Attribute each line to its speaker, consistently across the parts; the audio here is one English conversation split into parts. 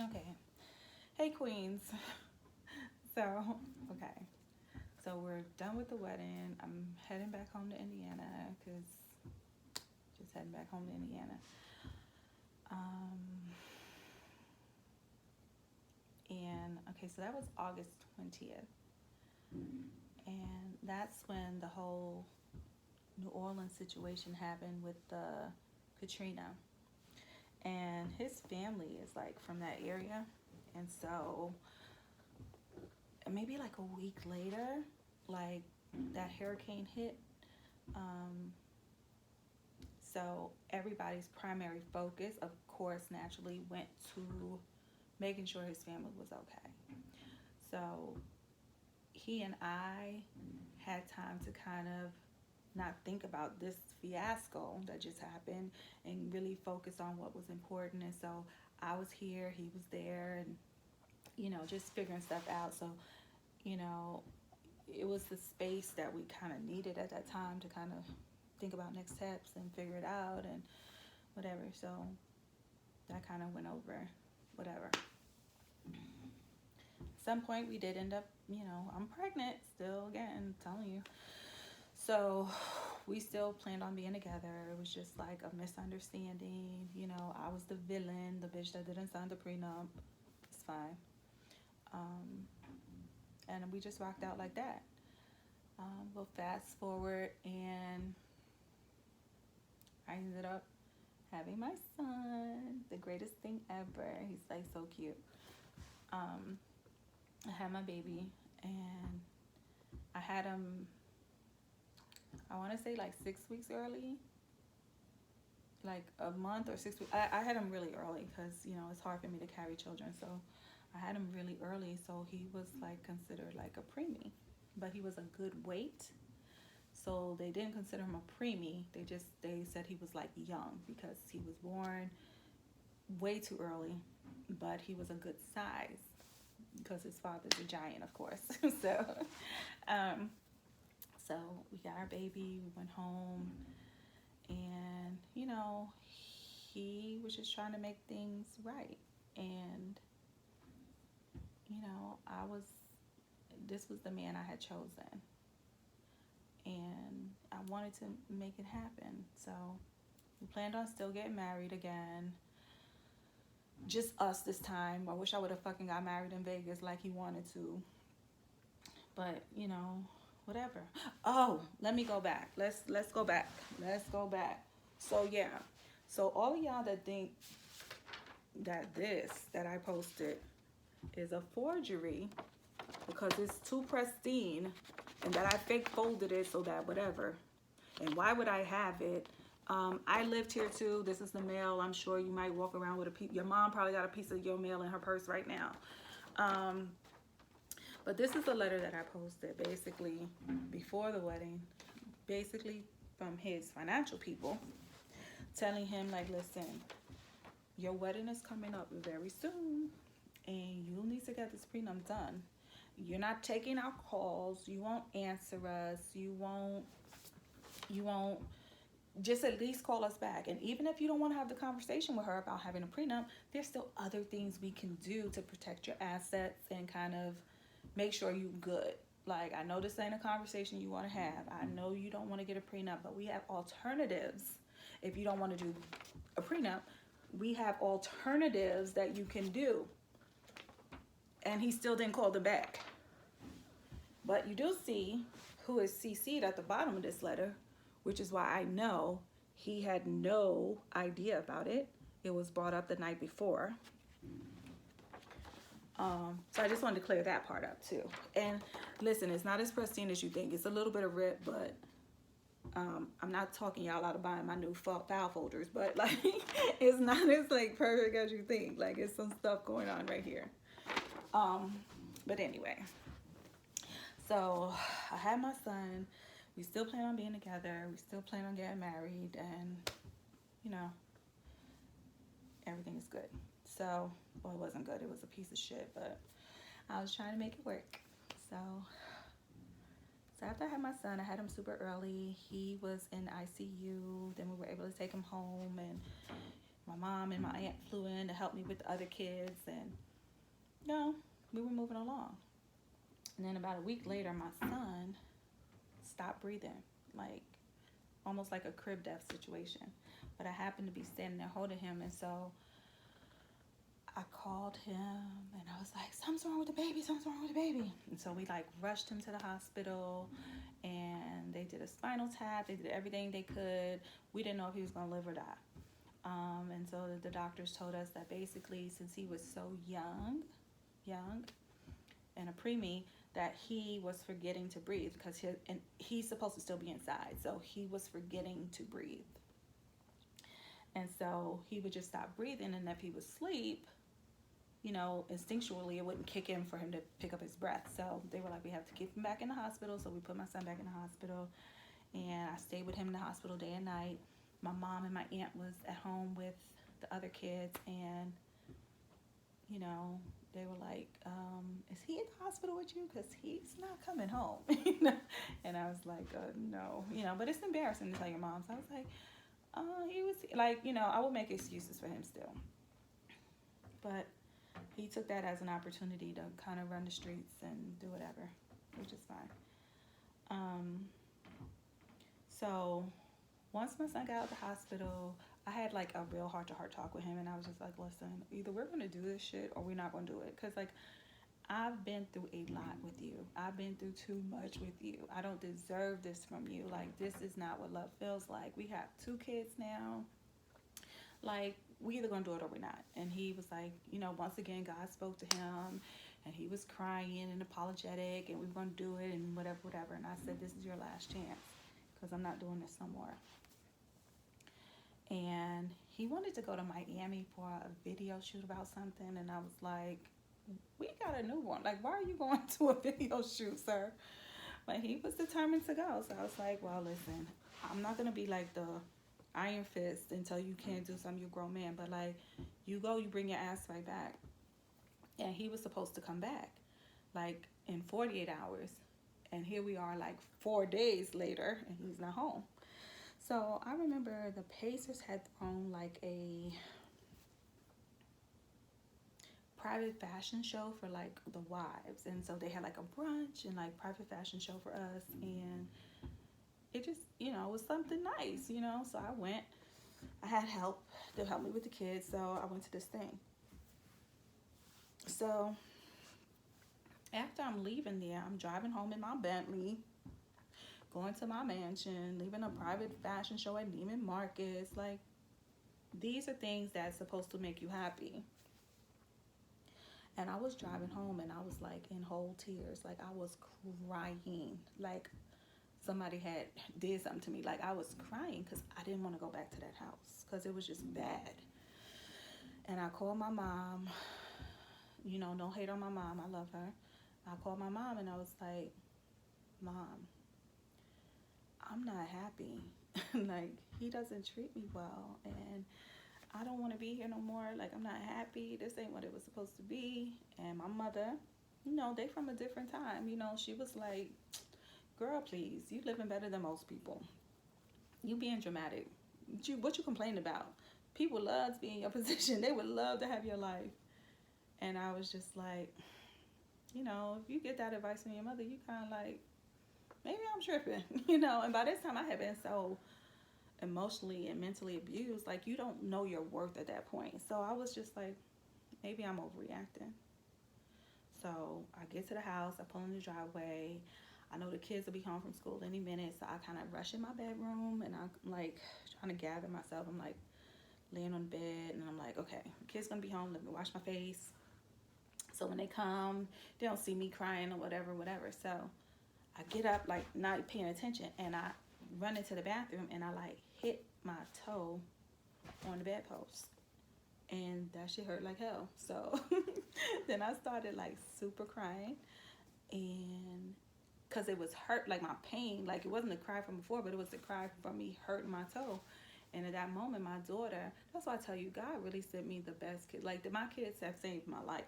Speaker 1: Okay. Hey, Queens. So, okay. So we're done with the wedding. I'm heading back home to Indiana because just heading back home to Indiana. Um, and okay, so that was August 20th. And that's when the whole New Orleans situation happened with the Katrina. And his family is like from that area. And so maybe like a week later, like that hurricane hit. Um, so everybody's primary focus, of course, naturally went to making sure his family was okay. So he and I had time to kind of not think about this fiasco that just happened and really focus on what was important. And so I was here, he was there, and just figuring stuff out. So, you know, it was the space that we kind of needed at that time to kind of think about next steps and figure it out and whatever. So that kind of went over whatever. At some point, we did end up, I'm pregnant still, again, I'm telling you. So we still planned on being together. It was just like a misunderstanding. I was the villain, the bitch that didn't sign the prenup. It's fine. Um, and we just rocked out like that. We'll fast forward, and I ended up having my son, the greatest thing ever. He's like so cute. Um, I had my baby, and I had him, I want to say like 6 weeks early, like a month or 6 weeks. I had him really early because, it's hard for me to carry children. So I had him really early. So he was like considered like a preemie, but he was a good weight. So they didn't consider him a preemie. They said he was like young because he was born way too early, but he was a good size because his father's a giant, of course. so, um, so we got our baby. We went home, and he was just trying to make things right. And I was. This was the man I had chosen, and I wanted to make it happen. So we planned on still getting married again. Just us this time. I wish I would have fucking got married in Vegas like he wanted to. But, whatever. Oh, let me go back. Let's go back. Let's go back. So yeah. So all of y'all that think that this that I posted is a forgery because it's too pristine and that I fake folded it so that whatever. And why would I have it? I lived here too. This is the mail. I'm sure you might walk around with a piece. Your mom probably got a piece of your mail in her purse right now. But this is a letter that I posted basically before the wedding, basically from his financial people, telling him like, listen, your wedding is coming up very soon and you need to get this prenup done. You're not taking our calls. You won't answer us. You won't just at least call us back. And even if you don't want to have the conversation with her about having a prenup, there's still other things we can do to protect your assets and kind of make sure you're good. Like, I know this ain't a conversation you want to have. I know you don't want to get a prenup, but we have alternatives. If you don't want to do a prenup, we have alternatives that you can do. And he still didn't call them back. But you do see who is CC'd at the bottom of this letter, which is why I know he had no idea about it. It was brought up the night before. So I just wanted to clear that part up too. And listen, it's not as pristine as you think. It's a little bit of rip, but I'm not talking y'all out of buying my new file folders, but like it's not as like perfect as you think. Like it's some stuff going on right here. But anyway, so I had my son. We still plan on being together. We still plan on getting married, and everything is good. So, well, it wasn't good. It was a piece of shit, but I was trying to make it work. So after I had my son, I had him super early. He was in ICU. Then we were able to take him home and My mom and my aunt flew in to help me with the other kids, and you know, we were moving along. And then about a week later, my son stopped breathing, like almost like a crib death situation. But I happened to be standing there holding him, and so I called him and I was like, something's wrong with the baby, something's wrong with the baby. And so we like rushed him to the hospital, and they did a spinal tap, they did everything they could. We didn't know if he was gonna live or die. And so the doctors told us that basically, since he was so young, and a preemie, that he was forgetting to breathe, because he's supposed to still be inside, so he was forgetting to breathe. And so he would just stop breathing, and if he was asleep, you know, instinctually it wouldn't kick in for him to pick up his breath. So they were like, we have to keep him back in the hospital. So we put my son back in the hospital, and I stayed with him in the hospital day and night. My mom and my aunt was at home with the other kids, and you know, they were like, is he in the hospital with you? Because he's not coming home. You know? And I was like, no, you know, but it's embarrassing to tell your mom. So I was like, he was like, you know, I would make excuses for him still. But he took that as an opportunity to kind of run the streets and do whatever, which is fine. So once my son got out of the hospital, I had like a real heart-to-heart talk with him, and I was just like, listen, either we're going to do this shit or we're not going to do it. Because like, I've been through a lot with you. I've been through too much with you. I don't deserve this from you. Like, this is not what love feels like. We have 2 kids now. Like, we either gonna do it or we're not. And he was like, you know, once again, God spoke to him, and he was crying and apologetic, and we were gonna do it and whatever. And I said, this is your last chance, because I'm not doing this no more. And he wanted to go to Miami for a video shoot about something, and I was like, we got a newborn. Like, why are you going to a video shoot, sir? But he was determined to go. So I was like, well, listen, I'm not gonna be like the iron fist and tell you can't do something, you're a grown man. But like, you go, you bring your ass right back. And he was supposed to come back like in 48 hours. And here we are like 4 days later, and he's not home. So I remember the Pacers had thrown like a private fashion show for like the wives, and so they had like a brunch and like private fashion show for us, and it just, you know, was something nice, you know. So I went. I had help to help me with the kids, so I went to this thing. So after I'm leaving there, I'm driving home in my Bentley, going to my mansion, leaving a private fashion show at Neiman Marcus. Like, these are things that's supposed to make you happy. And I was driving home, and I was like in whole tears. Like, I was crying. Like, somebody had did something to me. Like, I was crying because I didn't want to go back to that house because it was just bad. And I called my mom. You know, no hate on my mom. I love her. I called my mom, and I was like, Mom, I'm not happy. Like, he doesn't treat me well, and I don't want to be here no more. Like, I'm not happy. This ain't what it was supposed to be. And my mother, you know, they from a different time. You know, she was like, girl, please, you living better than most people. You being dramatic. What you complain about? People love to be in your position. They would love to have your life. And I was just like, you know, if you get that advice from your mother, you kind of like, maybe I'm tripping, you know. And by this time, I had been so emotionally and mentally abused. Like, you don't know your worth at that point. So I was just like, maybe I'm overreacting. So I get to the house, I pull in the driveway. I know the kids will be home from school any minute, so I kind of rush in my bedroom, and I'm like trying to gather myself. I'm like laying on the bed, and I'm like, okay, the kids gonna be home, let me wash my face. So when they come, they don't see me crying or whatever. So I get up, like not paying attention, and I run into the bathroom, and I like hit my toe on the bedpost, and that shit hurt like hell. So then I started like super crying, and because it was hurt, like my pain, like it wasn't a cry from before, but it was a cry from me hurting my toe. And at that moment, my daughter, that's why I tell you, God really sent me the best kid. Like, my kids have saved my life.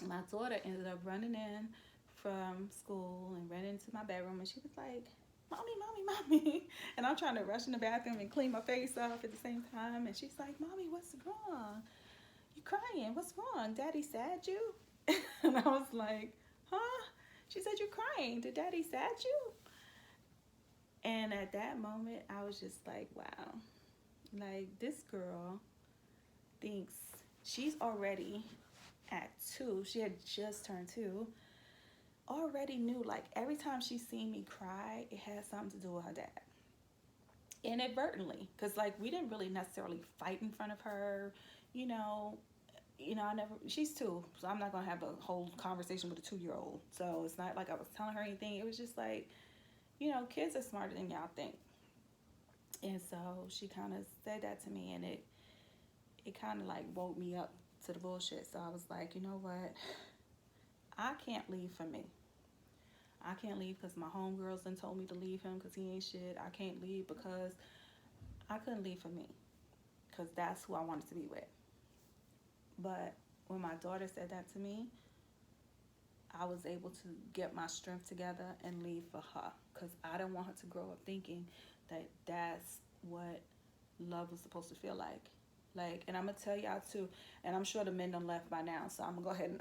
Speaker 1: My daughter ended up running in from school and ran into my bedroom, and she was like, Mommy, mommy, mommy. And I'm trying to rush in the bathroom and clean my face off at the same time. And she's like, Mommy, what's wrong? You crying? What's wrong? Daddy sad you? And I was like, huh? She said, you're crying. Did Daddy sad you? And at that moment, I was just like, wow. Like, this girl thinks she's already at 2. She had just turned 2. Already knew, like, every time she seen me cry, it had something to do with her dad. Inadvertently. Because, like, we didn't really necessarily fight in front of her. You know, I never, she's 2, so I'm not going to have a whole conversation with a 2-year-old. So it's not like I was telling her anything. It was just like, kids are smarter than y'all think. And so she kind of said that to me, and it kind of like woke me up to the bullshit. So I was like, you know what? I can't leave for me. I can't leave because my homegirls done told me to leave him because he ain't shit. I can't leave because I couldn't leave for me because that's who I wanted to be with. But when my daughter said that to me, I was able to get my strength together and leave for her because I didn't want her to grow up thinking that that's what love was supposed to feel like. Like, and I'm going to tell y'all too, and I'm sure the men done left by now, so I'm going to go ahead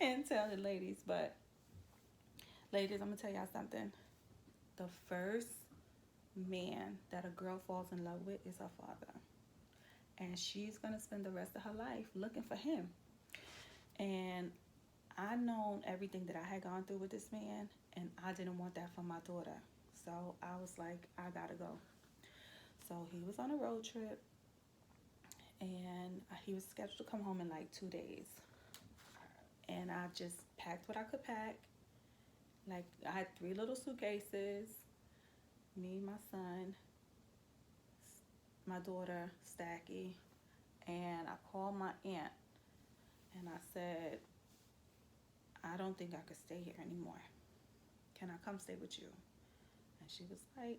Speaker 1: and tell the ladies. But ladies, I'm going to tell y'all something. The first man that a girl falls in love with is her father. And she's going to spend the rest of her life looking for him. And I known everything that I had gone through with this man, and I didn't want that for my daughter. So I was like, I gotta go. So he was on a road trip, and he was scheduled to come home in like 2 days. And I just packed what I could pack. Like, I had 3 little suitcases, me, my son, my daughter, Stacky, and I called my aunt, and I said, I don't think I could stay here anymore. Can I come stay with you? And she was like,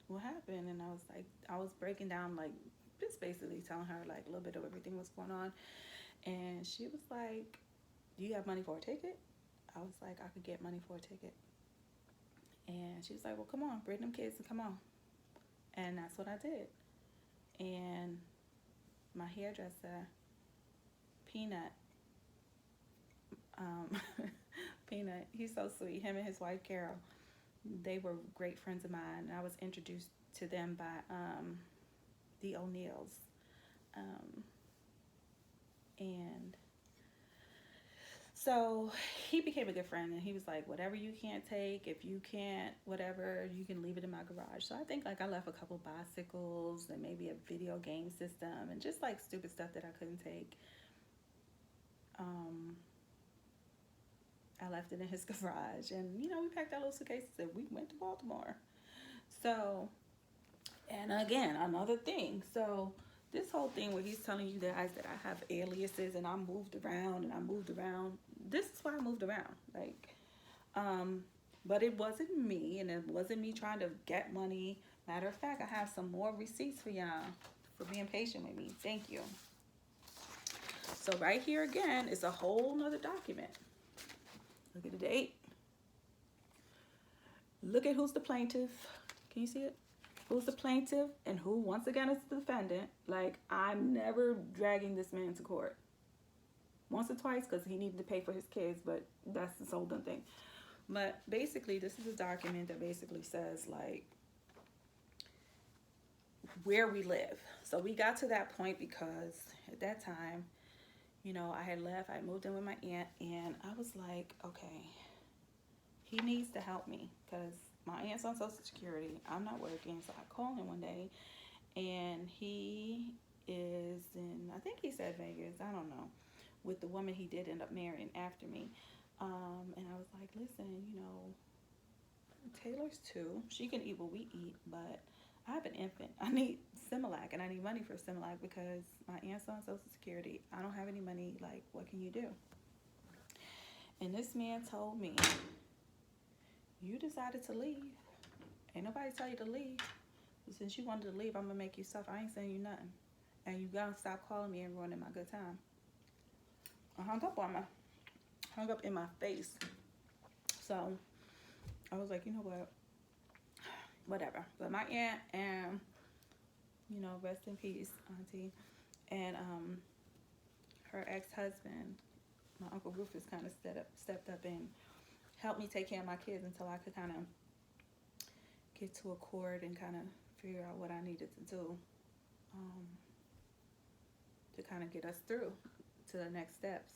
Speaker 1: what happened? And I was like, I was breaking down, like, just basically telling her, like, a little bit of everything was going on. And she was like, do you have money for a ticket? I was like, I could get money for a ticket. And she was like, well, come on, bring them kids and come on. And that's what I did. And my hairdresser, Peanut, Peanut, he's so sweet. Him and his wife, Carol, they were great friends of mine. I was introduced to them by the O'Neills. And so he became a good friend, and he was like, whatever you can't take, if you can't, whatever, you can leave it in my garage. So I think, like, I left a couple bicycles and maybe a video game system and just, like, stupid stuff that I couldn't take. I left it in his garage, and, we packed our little suitcases and we went to Baltimore. So, and again, another thing. So this whole thing where he's telling you guys that I have aliases and I moved around, this is why I moved around. Like, but it wasn't me, and it wasn't me trying to get money. Matter of fact, I have some more receipts for y'all for being patient with me. Thank you. So right here again is a whole nother document. Look at the date. Look at who's the plaintiff. Can you see it? Who's the plaintiff and who, once again, is the defendant. Like, I'm never dragging this man to court. Once or twice because he needed to pay for his kids, but that's this whole done thing. But basically, this is a document that basically says, like, where we live. So we got to that point because at that time, I had left. I moved in with my aunt, and I was like, okay, he needs to help me because my aunt's on Social Security. I'm not working, so I called him one day, and he is in, I think he said Vegas, I don't know, with the woman he did end up marrying after me. And I was like, listen, Taylor's 2. She can eat what we eat, but I have an infant. I need Similac, and I need money for Similac because my aunt's on Social Security. I don't have any money. Like, what can you do? And this man told me, you decided to leave. Ain't nobody tell you to leave. But since you wanted to leave, I'm going to make you suffer. I ain't saying you nothing. And you got to stop calling me and ruining my good time. I hung up in my face. So I was like, you know what? whatever. But my aunt and, rest in peace, auntie, and her ex-husband, my Uncle Rufus, kind of stepped up and helped me take care of my kids until I could kind of get to accord and kind of figure out what I needed to do um, to kind of get us through to the next steps.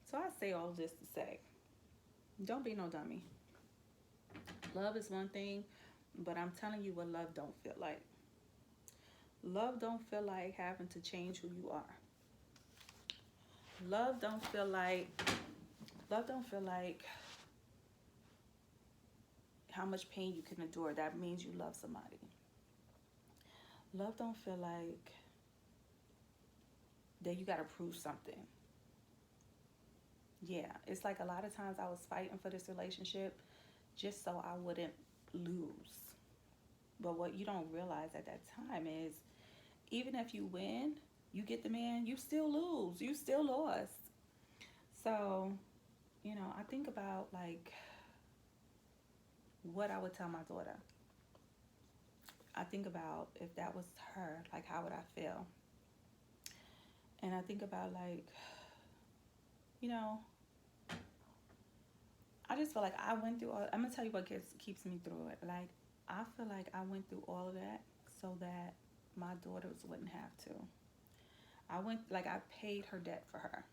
Speaker 1: So I say all this to say, don't be no dummy. Love is one thing, but I'm telling you what love don't feel like. Love don't feel like having to change who you are. Love don't feel like how much pain you can endure. That means you love somebody. Love don't feel like that you got to prove something. Yeah, it's like a lot of times I was fighting for this relationship just so I wouldn't lose. But what you don't realize at that time is even if you win, you get the man, you still lose. You still lost. So, I think about like what I would tell my daughter. I think about if that was her, like how would I feel? And I think about like, I just feel like I went through all, I'm going to tell you what keeps me through it. Like, I feel like I went through all of that so that my daughters wouldn't have to. I paid her debt for her.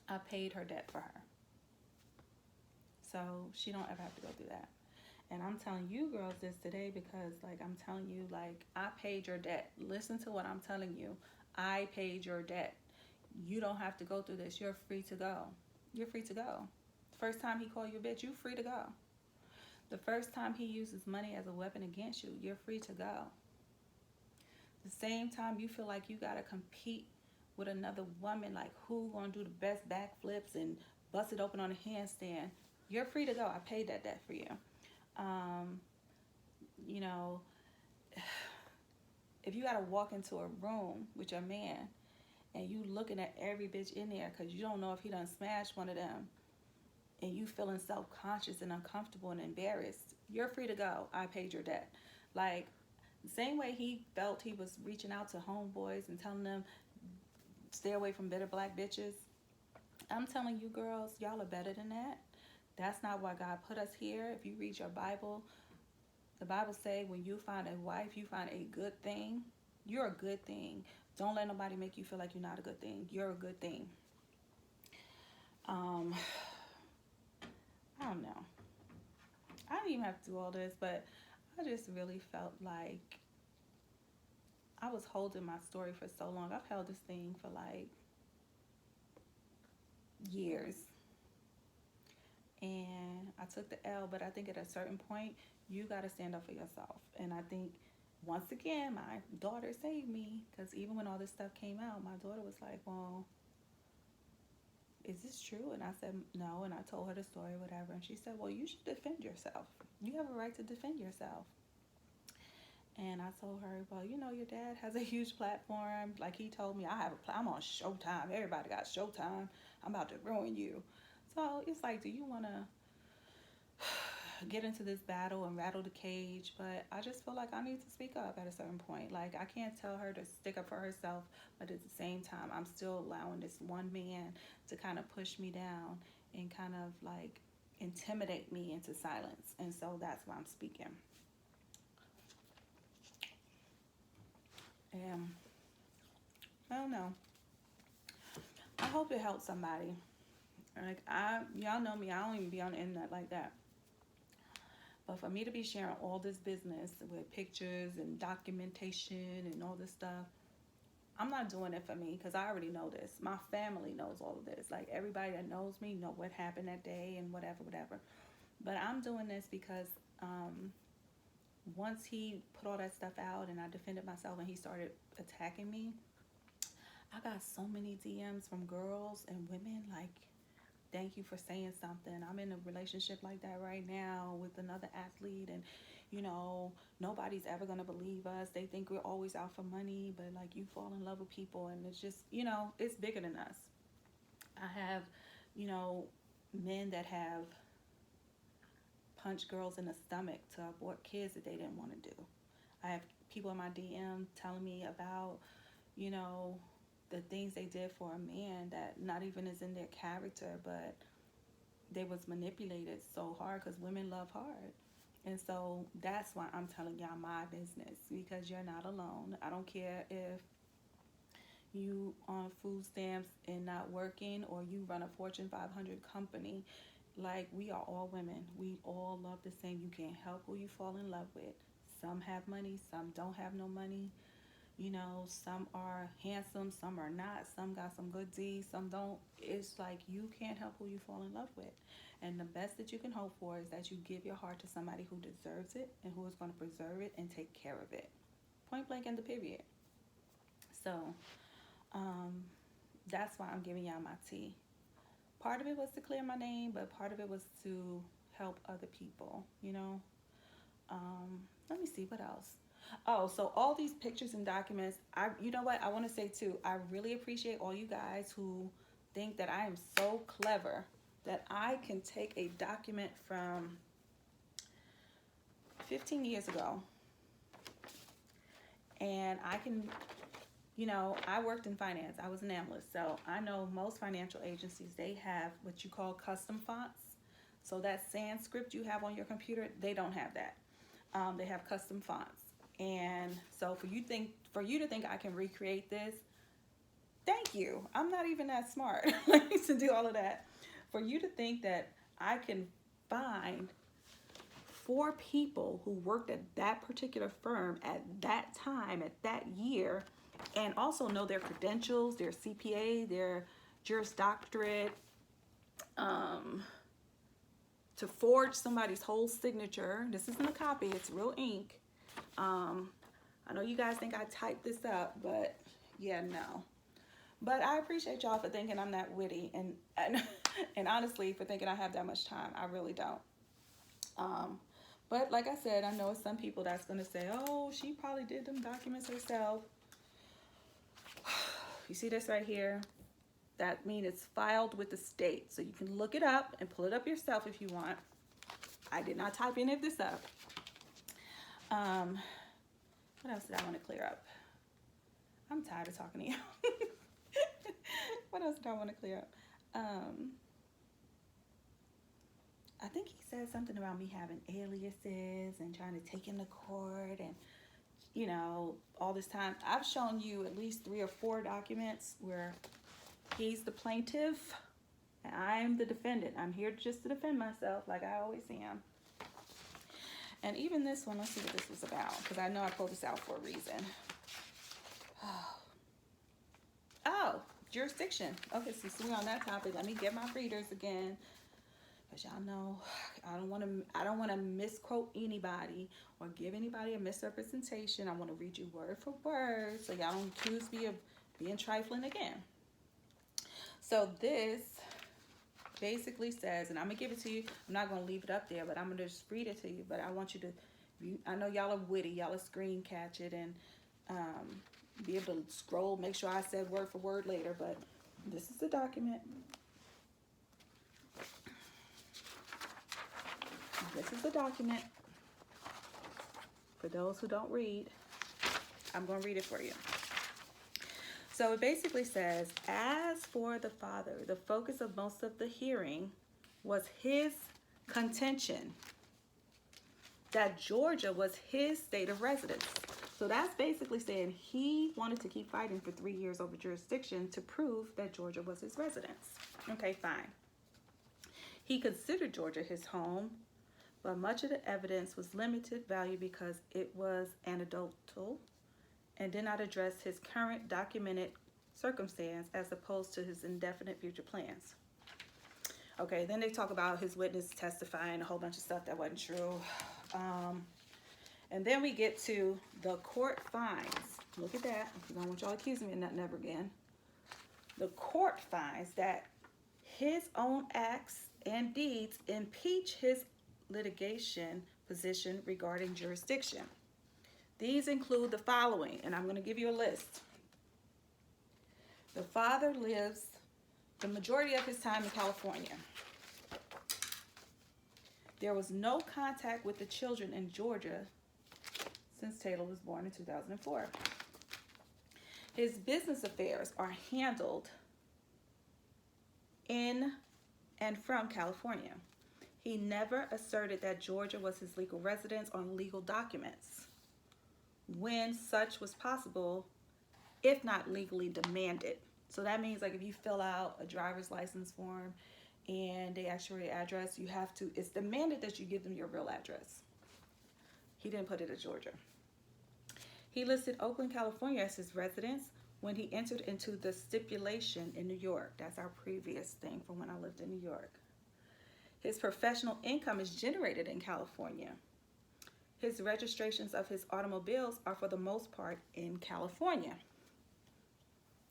Speaker 1: I paid her debt for her. So she don't ever have to go through that. And I'm telling you girls this today because, like, I'm telling you, like, I paid your debt. Listen to what I'm telling you. I paid your debt. You don't have to go through this. You're free to go. You're free to go. First time he called you a bitch, you're free to go. The first time he uses money as a weapon against you, you're free to go. The same time you feel like you got to compete with another woman, like who gonna do the best backflips and bust it open on a handstand, you're free to go. I paid that debt for you. If you got to walk into a room with your man and you looking at every bitch in there because you don't know if he done smashed one of them and you feeling self-conscious and uncomfortable and embarrassed, you're free to go. I paid your debt. Like, the same way he felt he was reaching out to homeboys and telling them, stay away from bitter black bitches. I'm telling you girls, y'all are better than that. That's not why God put us here. If you read your Bible, the Bible say when you find a wife, you find a good thing. You're a good thing. Don't let nobody make you feel like you're not a good thing. You're a good thing. I don't know. I didn't even have to do all this, but I just really felt like I was holding my story for so long. I've held this thing for like years. And I took the L, but I think at a certain point, you got to stand up for yourself. And I think, once again, my daughter saved me. Because even when all this stuff came out, my daughter was like, well, is this true? And I said, no. And I told her the story, whatever. And she said, well, you should defend yourself. You have a right to defend yourself. And I told her, well, your dad has a huge platform. Like he told me, I'm on Showtime. Everybody got Showtime. I'm about to ruin you. So it's like, do you want to get into this battle and rattle the cage? But I just feel like I need to speak up at a certain point. Like, I can't tell her to stick up for herself, but at the same time, I'm still allowing this one man to kind of push me down and kind of like intimidate me into silence. And so that's why I'm speaking. And I don't know. I hope it helps somebody. Like, y'all know me, I don't even be on the internet like that. But for me to be sharing all this business with pictures and documentation and all this stuff, I'm not doing it for me because I already know this. My family knows all of this. Like, everybody that knows me know what happened that day and whatever. But I'm doing this because once he put all that stuff out and I defended myself and he started attacking me, I got so many DMs from girls and women like, thank you for saying something. I'm in a relationship like that right now with another athlete and, nobody's ever going to believe us. They think we're always out for money, but like you fall in love with people and it's just, it's bigger than us. I have, men that have punched girls in the stomach to abort kids that they didn't want to do. I have people in my DM telling me about, you know, the things they did for a man that not even is in their character, but they was manipulated so hard because women love hard. And so that's why I'm telling y'all my business, because you're not alone. I don't care if you on food stamps and not working, or you run a Fortune 500 company. Like, we are all women. We all love the same. You can't help who you fall in love with. Some have money, some don't have no money. You know, some are handsome, some are not. Some got some good D's, some don't. It's like, you can't help who you fall in love with. And the best that you can hope for is that you give your heart to somebody who deserves it and who is going to preserve it and take care of it. Point blank in the period. So, that's why I'm giving y'all my tea. Part of it was to clear my name, but part of it was to help other people, you know. Let me see what else. Oh, so all these pictures and documents, you know what I want to say too, I really appreciate all you guys who think that I am so clever that I can take a document from 15 years ago and I can, you know, I worked in finance. I was an analyst. So I know most financial agencies, they have what you call custom fonts. So that sans script you have on your computer, they don't have that. They have custom fonts. And so for you to think I can recreate this, thank you. I'm not even that smart to do all of that. For you to think that I can find 4 people who worked at that particular firm at that time, at that year, and also know their credentials, their CPA, their Juris Doctorate, to forge somebody's whole signature. This isn't a copy, it's real ink. I know you guys think I typed this up, but yeah, no. But I appreciate y'all for thinking I'm that witty, and honestly, for thinking I have that much time. I really don't. But like I said, I know some people that's going to say, oh, she probably did them documents herself. You see this right here? That means it's filed with the state. So you can look it up and pull it up yourself if you want. I did not type any of this up. What else did I want to clear up? I'm tired of talking to you. What else did I want to clear up? I think he said something about me having aliases and trying to take him to court and, you know, all this time. I've shown you at least 3 or 4 documents where he's the plaintiff and I'm the defendant. I'm here just to defend myself like I always am. And even this one, let's see what this was about, because I know I pulled this out for a reason. Oh, jurisdiction. Okay, so we're on that topic. Let me get my readers again, because y'all know I don't want to misquote anybody or give anybody a misrepresentation. I want to read you word for word so y'all don't accuse me of being trifling again. So this basically says, and I'm gonna give it to you. I'm not gonna leave it up there, but I'm gonna just read it to you. But I want you to, I know y'all are witty, y'all are screen catch it and be able to scroll, make sure I said word for word later. But this is the document. This is the document. For those who don't read, I'm gonna read it for you. So it basically says, as for the father, the focus of most of the hearing was his contention that Georgia was his state of residence. So that's basically saying he wanted to keep fighting for 3 years over jurisdiction to prove that Georgia was his residence. Okay, fine. He considered Georgia his home, but much of the evidence was limited value because it was anecdotal and did not address his current documented circumstance as opposed to his indefinite future plans. Okay, then they talk about his witness testifying a whole bunch of stuff that wasn't true. And then we get to the court finds. Look at that. I don't want y'all accusing me of nothing ever again. The court finds that his own acts and deeds impeach his litigation position regarding jurisdiction. These include the following, and I'm going to give you a list. The father lives the majority of his time in California. There was no contact with the children in Georgia since Taylor was born in 2004. His business affairs are handled in and from California. He never asserted that Georgia was his legal residence on legal documents when such was possible, if not legally demanded. So that means like if you fill out a driver's license form and they ask for your address, it's demanded that you give them your real address. He didn't put it at Georgia. He listed Oakland, California as his residence when he entered into the stipulation in New York. That's our previous thing from when I lived in New York. His professional income is generated in California. His registrations of his automobiles are for the most part in California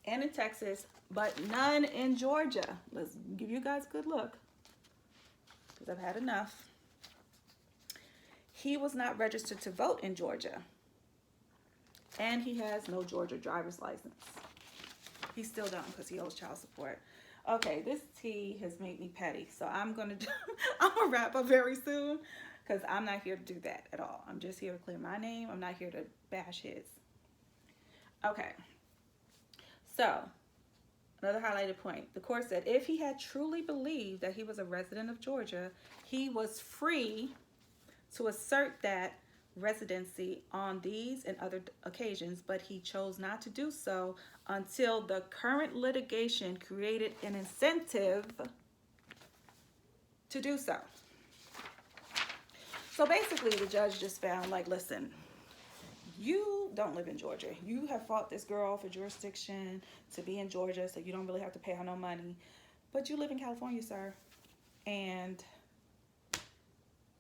Speaker 1: and in Texas, but none in Georgia. Let's give you guys a good look, because I've had enough. He was not registered to vote in Georgia, and he has no Georgia driver's license. He still don't, because he owes child support. Okay, this tea has made me petty, so I'm gonna wrap up very soon, because I'm not here to do that at all. I'm just here to clear my name. I'm not here to bash his. Okay. So, another highlighted point. The court said if he had truly believed that he was a resident of Georgia, he was free to assert that residency on these and other occasions, but he chose not to do so until the current litigation created an incentive to do so. So basically, the judge just found, like, listen, you don't live in Georgia. You have fought this girl for jurisdiction to be in Georgia, so you don't really have to pay her no money. But you live in California, sir. And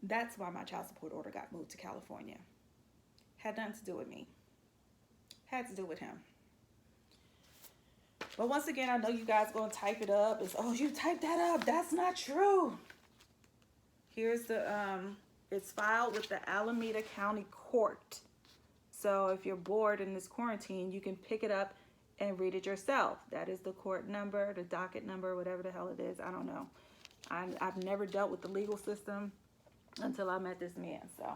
Speaker 1: that's why my child support order got moved to California. Had nothing to do with me. Had to do with him. But once again, I know you guys going to type it up. It's, oh, you typed that up. That's not true. Here's the, it's filed with the Alameda County Court. So if you're bored in this quarantine, you can pick it up and read it yourself. That is the court number, the docket number, whatever the hell it is. I don't know. I've never dealt with the legal system until I met this man. So,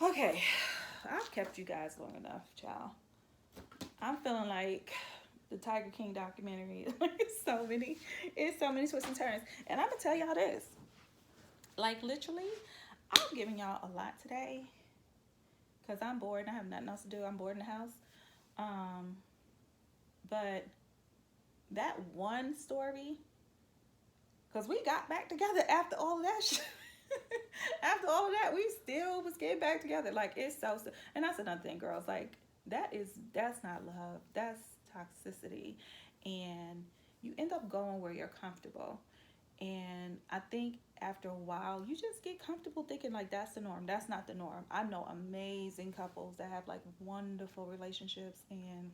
Speaker 1: okay. I've kept you guys long enough, child. I'm feeling like the Tiger King documentary. It's so many twists and turns. And I'm going to tell y'all this. Like, literally, I'm giving y'all a lot today. Because I'm bored and I have nothing else to do. I'm bored in the house. But that one story, because we got back together after all of that shit. After all of that, we still was getting back together. Like, it's so, and that's another thing, girls. Like, that's not love. That's toxicity. And you end up going where you're comfortable. And I think after a while, you just get comfortable thinking like that's the norm. That's not the norm. I know amazing couples that have like wonderful relationships, and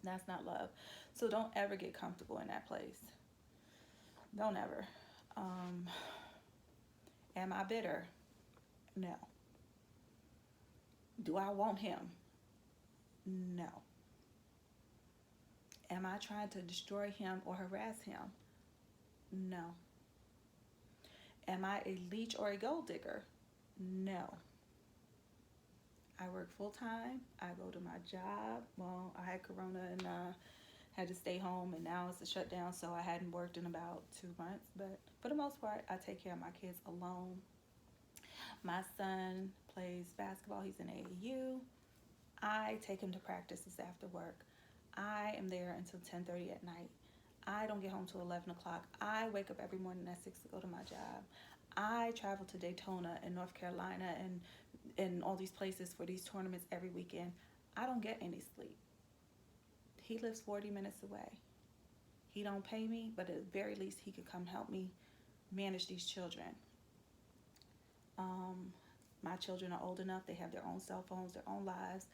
Speaker 1: that's not love. So don't ever get comfortable in that place. Don't ever. Am I bitter? No. Do I want him? No. Am I trying to destroy him or harass him? No. Am I a leech or a gold digger? No. I work full time. I go to my job. Well, I had corona and had to stay home, and now it's a shutdown, so I hadn't worked in about 2 months. But for the most part, I take care of my kids alone. My son plays basketball. He's in AAU. I take him to practices after work. I am there until 10:30 at night. I don't get home till 11 o'clock. I wake up every morning at 6 to go to my job. I travel to Daytona and North Carolina and all these places for these tournaments every weekend. I don't get any sleep. He lives 40 minutes away. He don't pay me, but at the very least, he could come help me manage these children. My children are old enough. They have their own cell phones, their own lives.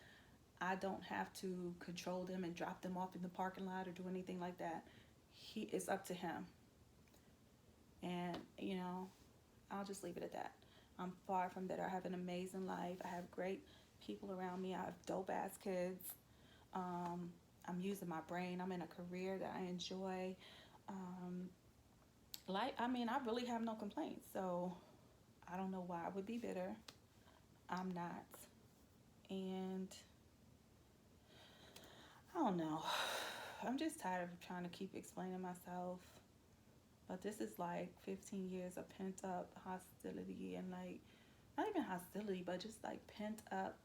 Speaker 1: I don't have to control them and drop them off in the parking lot or do anything like that. It's up to him. And, you know, I'll just leave it at that. I'm far from bitter. I have an amazing life. I have great people around me. I have dope-ass kids. I'm using my brain. I'm in a career that I enjoy. I really have no complaints. So I don't know why I would be bitter. I'm not. And I don't know. I'm just tired of trying to keep explaining myself. But this is like 15 years of pent up hostility and like, not even hostility, but just like pent up,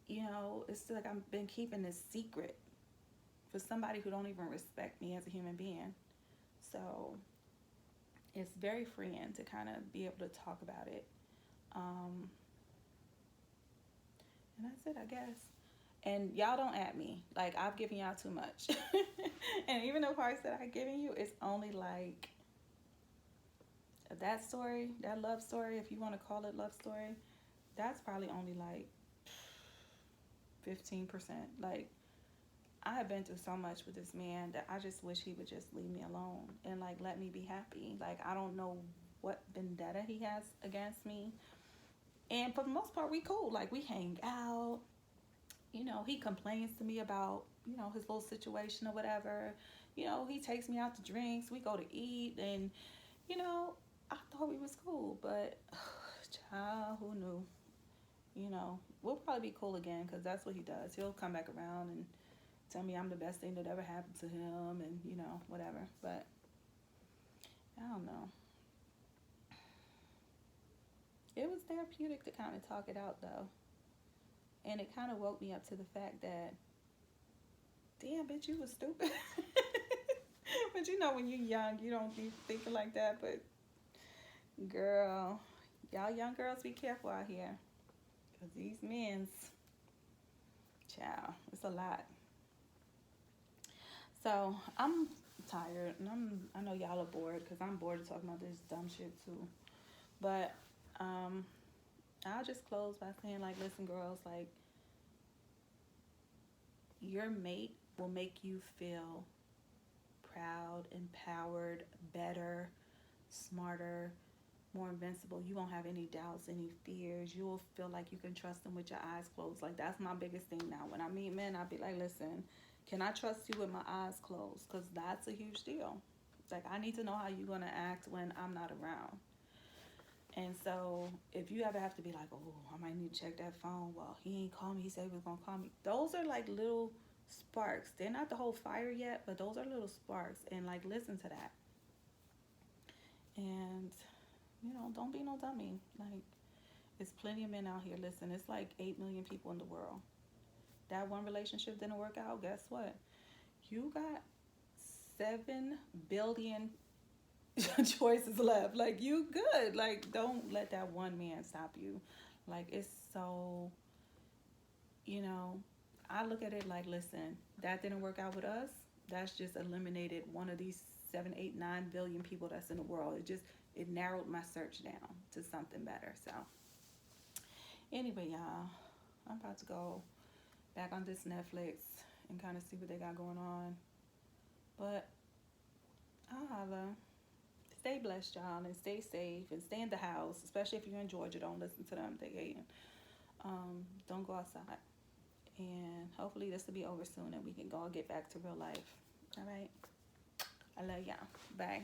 Speaker 1: it's like I've been keeping this secret for somebody who don't even respect me as a human being. So it's very freeing to kind of be able to talk about it. Um, and that's it, I guess. And y'all don't at me. Like, I've given y'all too much. And even the parts that I've given you, it's only like that story, that love story, if you want to call it love story, that's probably only like 15%. Like, I have been through so much with this man that I just wish he would just leave me alone and like let me be happy. Like, I don't know what vendetta he has against me. And for the most part, we cool. Like, we hang out. He complains to me about, his little situation or whatever. He takes me out to drinks. We go to eat. And, I thought we was cool. But, child, who knew? We'll probably be cool again because that's what he does. He'll come back around and tell me I'm the best thing that ever happened to him and, whatever. But, I don't know. It was therapeutic to kind of talk it out, though. And it kind of woke me up to the fact that, damn, bitch, you was stupid. But when you're young, you don't be thinking like that. But, girl, y'all young girls, be careful out here. Because these men's, child, it's a lot. So, I'm tired. And I know y'all are bored because I'm bored of talking about this dumb shit, too. But, I'll just close by saying, like, listen, girls, like, your mate will make you feel proud, empowered, better, smarter, more invincible. You won't have any doubts, any fears. You will feel like you can trust them with your eyes closed. Like, that's my biggest thing now. When I meet men, I'll be like, listen, can I trust you with my eyes closed? Because that's a huge deal. Like, I need to know how you're going to act when I'm not around. And so if you ever have to be like, oh, I might need to check that phone. Well, he ain't called me. He said he was going to call me. Those are like little sparks. They're not the whole fire yet, but those are little sparks. And like, listen to that. And, don't be no dummy. Like, there's plenty of men out here. Listen, it's like 8 million people in the world. That one relationship didn't work out. Guess what? You got 7 billion choices left. Like, you good. Like, don't let that one man stop you. Like, it's so, I look at it like, listen, that didn't work out with us. That's just eliminated one of these 7, 8, 9 billion people that's in the world. It narrowed my search down to something better. So anyway, y'all, I'm about to go back on this Netflix and kind of see what they got going on. But I'll holla. Stay blessed, y'all, and stay safe and stay in the house, especially if you're in Georgia. Don't listen to them. They hating. Don't go outside. And hopefully this will be over soon and we can go get back to real life. All right. I love y'all. Bye.